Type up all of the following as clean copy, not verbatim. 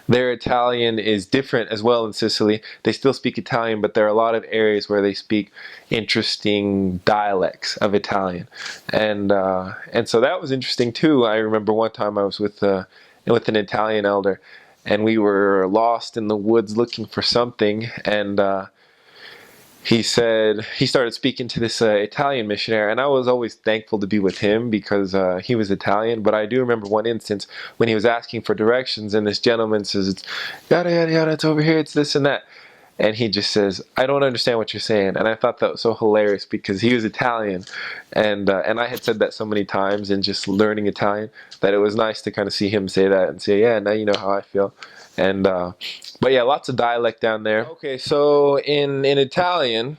their Italian is different as well in Sicily. They still speak Italian, but there are a lot of areas where they speak interesting dialects of Italian, and so that was interesting too. I remember one time I was with an Italian elder, and we were lost in the woods looking for something, and he said he started speaking to this Italian missionary, and I was always thankful to be with him because he was Italian. But I do remember one instance when he was asking for directions, and this gentleman says, "It's yada yada yada. It's over here. It's this and that." And he just says, "I don't understand what you're saying." And I thought that was so hilarious because he was Italian, and I had said that so many times in just learning Italian that it was nice to kind of see him say that and say, "Yeah, now you know how I feel." And but yeah, lots of dialect down there. Okay, so in Italian,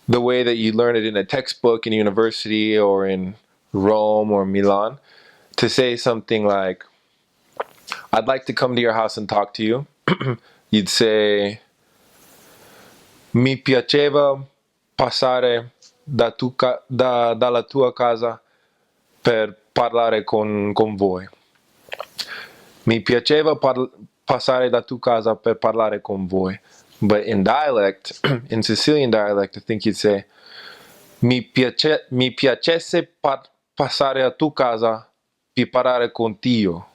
the way that you learn it in a textbook in university or in Rome or Milan, to say something like, "I'd like to come to your house and talk to you," you'd say, "Mi piaceva passare dalla tua casa per parlare con voi." Mi piaceva passare da tua casa per parlare con voi. But in dialect, in Sicilian dialect, I think you'd say, mi piacesse passare a tua casa per parlare contigo.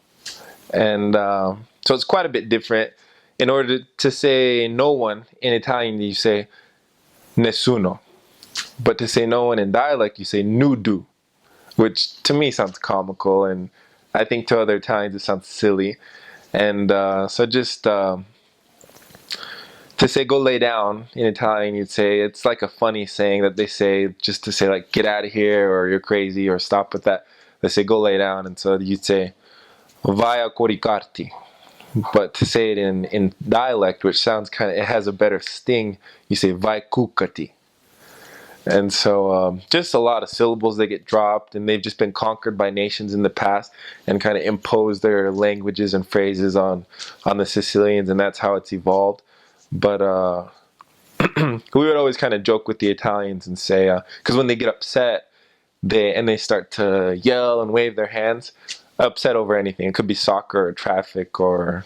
And so it's quite a bit different. In order to say no one in Italian, you say nessuno. But to say no one in dialect, you say nudu, which to me sounds comical, and I think to other Italians it sounds silly. And so just to say go lay down in Italian, you'd say, it's like a funny saying that they say just to say like get out of here or you're crazy or stop with that. They say go lay down, and so you'd say vai a coricarti. But to say it in dialect, which sounds kind of, it has a better sting, you say vai cucati. And so just a lot of syllables that get dropped, and they've just been conquered by nations in the past and kind of imposed their languages and phrases on the Sicilians, and that's how it's evolved. But we would always kind of joke with the Italians and say, because when they get upset, they start to yell and wave their hands, upset over anything. It could be soccer or traffic, or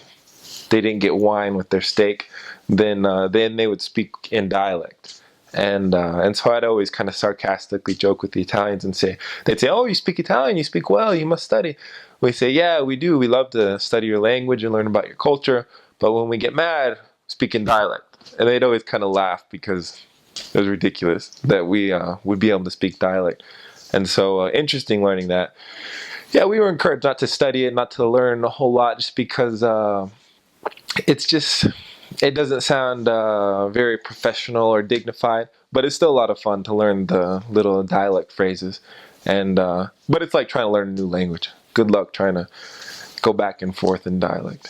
they didn't get wine with their steak. Then they would speak in dialect. And so I'd always kind of sarcastically joke with the Italians and say, they'd say, "Oh, you speak Italian, you speak well, you must study." We say, "Yeah, we do. We love to study your language and learn about your culture. But when we get mad, speak in dialect." And they'd always kind of laugh because it was ridiculous that we would be able to speak dialect. And so interesting learning that. Yeah, we were encouraged not to study it, not to learn a whole lot, just because it's just, it doesn't sound very professional or dignified, but it's still a lot of fun to learn the little dialect phrases. And but it's like trying to learn a new language. Good luck trying to go back and forth in dialect.